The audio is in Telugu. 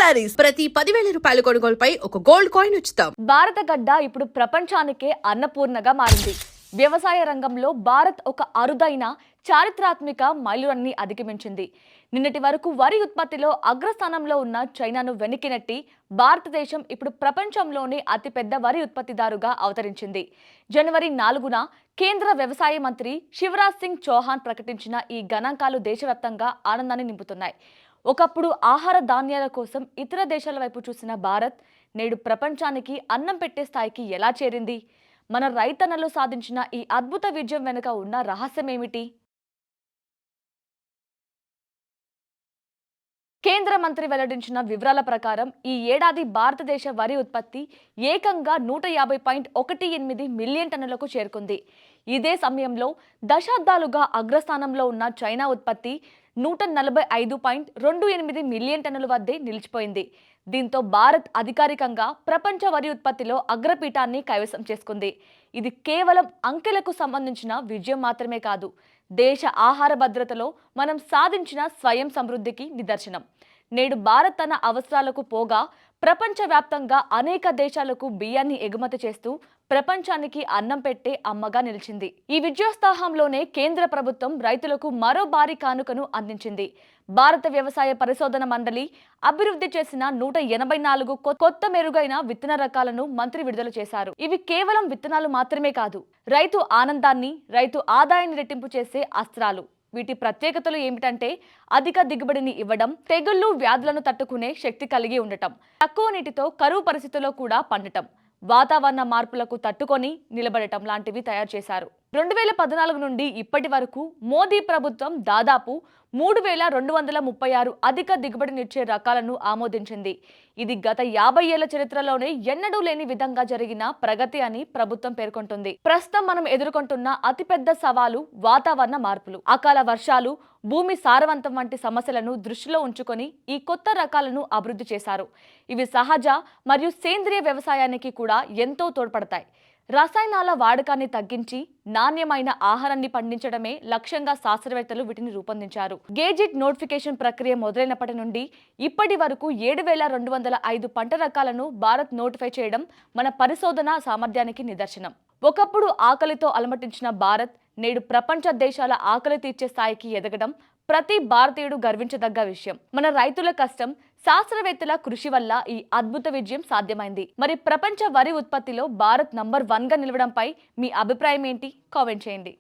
శారీస్ ప్రతి 10,000 రూపాయల కొనుగోలుపై ఒక గోల్డ్ కాయిన్ ఉచితం. భారత గడ్డ ఇప్పుడు ప్రపంచానికే అన్నపూర్ణగా మారింది. వ్యవసాయ రంగంలో భారత్ ఒక అరుదైన చారిత్రాత్మక మైలురాయిని అధిగమించింది. నిన్నటి వరకు వరి ఉత్పత్తిలో అగ్రస్థానంలో ఉన్న చైనాను వెనక్కి నెట్టి భారతదేశం ఇప్పుడు ప్రపంచంలోనే అతిపెద్ద వరి ఉత్పత్తిదారుగా అవతరించింది. జనవరి 4న కేంద్ర వ్యవసాయ మంత్రి శివరాజ్ సింగ్ చౌహాన్ ప్రకటించిన ఈ గణాంకాలు దేశవ్యాప్తంగా ఆనందాన్ని నింపుతున్నాయి. ఒకప్పుడు ఆహార ధాన్యాల కోసం ఇతర దేశాల వైపు చూసిన భారత్ నేడు ప్రపంచానికి అన్నం పెట్టే స్థాయికి ఎలా చేరింది? మన రైతన్నలు సాధించిన ఈ అద్భుత విజయం వెనుక ఉన్న రహస్యం ఏమిటి? కేంద్ర మంత్రి వెల్లడించిన వివరాల ప్రకారం ఈ ఏడాది భారతదేశ వరి ఉత్పత్తి ఏకంగా 150.18 మిలియన్ టన్నులకు చేరుకుంది. ఇదే సమయంలో దశాబ్దాలుగా అగ్రస్థానంలో ఉన్న చైనా ఉత్పత్తి 145.28 మిలియన్ టన్నుల వద్దే నిలిచిపోయింది. దీంతో భారత్ అధికారికంగా ప్రపంచ వరి ఉత్పత్తిలో అగ్రపీఠాన్ని కైవసం చేసుకుంది. ఇది కేవలం అంకెలకు సంబంధించిన విజయం మాత్రమే కాదు, దేశ ఆహార భద్రతలో మనం సాధించిన స్వయం సమృద్ధికి నిదర్శనం. నేడు భారత్ తన అవసరాలకు పోగా ప్రపంచవ్యాప్తంగా అనేక దేశాలకు బియ్యాన్ని ఎగుమతి చేస్తూ ప్రపంచానికి అన్నం పెట్టే అమ్మగా నిలిచింది. ఈ విజయోత్సాహంలోనే కేంద్ర ప్రభుత్వం రైతులకు మరో భారీ కానుకను అందించింది. భారత వ్యవసాయ పరిశోధన మండలి అభివృద్ధి చేసిన 184 కొత్త మెరుగైన విత్తన రకాలను మంత్రి విడుదల చేశారు. ఇవి కేవలం విత్తనాలు మాత్రమే కాదు, రైతు ఆనందాన్ని, రైతు ఆదాయాన్ని రెట్టింపు చేసే అస్త్రాలు. వీటి ప్రత్యేకతలు ఏమిటంటే అధిక దిగుబడిని ఇవ్వడం, తెగుళ్లు వ్యాధులను తట్టుకునే శక్తి కలిగి ఉండటం, తక్కువ నీటితో కరువు పరిస్థితుల్లో కూడా పండటం, వాతావరణ మార్పులకు తట్టుకొని నిలబడటం లాంటివి తయారు చేశారు. 2014 నుండి ఇప్పటి వరకు మోదీ ప్రభుత్వం దాదాపు 3,236 అధిక దిగుబడినిచ్చే రకాలను ఆమోదించింది. ఇది గత 50 ఏళ్ల చరిత్రలోనే ఎన్నడూ లేని విధంగా జరిగిన ప్రగతి అని ప్రభుత్వం పేర్కొంటుంది. ప్రస్తుతం మనం ఎదుర్కొంటున్న అతిపెద్ద సవాలు వాతావరణ మార్పులు. అకాల వర్షాలు, భూమి సారవంతం వంటి సమస్యలను దృష్టిలో ఉంచుకొని ఈ కొత్త రకాలను అభివృద్ధి చేశారు. ఇవి సహజ మరియు సేంద్రియ వ్యవసాయానికి కూడా ఎంతో తోడ్పడతాయి. రసాయనాల వాడకాన్ని తగ్గించి నాణ్యమైన ఆహారాన్ని పండించడమే లక్ష్యంగా శాస్త్రవేత్తలు వీటిని రూపొందించారు. గేజెట్ నోటిఫికేషన్ ప్రక్రియ మొదలైనప్పటి నుండి ఇప్పటి వరకు 7,205 పంట రకాలను భారత్ నోటిఫై చేయడం మన పరిశోధన సామర్థ్యానికి నిదర్శనం. ఒకప్పుడు ఆకలితో అలమటించిన భారత్ నేడు ప్రపంచ దేశాల ఆకలి తీర్చే స్థాయికి ఎదగడం ప్రతి భారతీయుడు గర్వించదగ్గ విషయం. మన రైతుల కష్టం, శాస్త్రవేత్తల కృషి వల్ల ఈ అద్భుత విజయం సాధ్యమైంది. మరి ప్రపంచ వరి ఉత్పత్తిలో భారత్ నంబర్ 1గా నిలవడంపై మీ అభిప్రాయం ఏంటి? కామెంట్ చేయండి.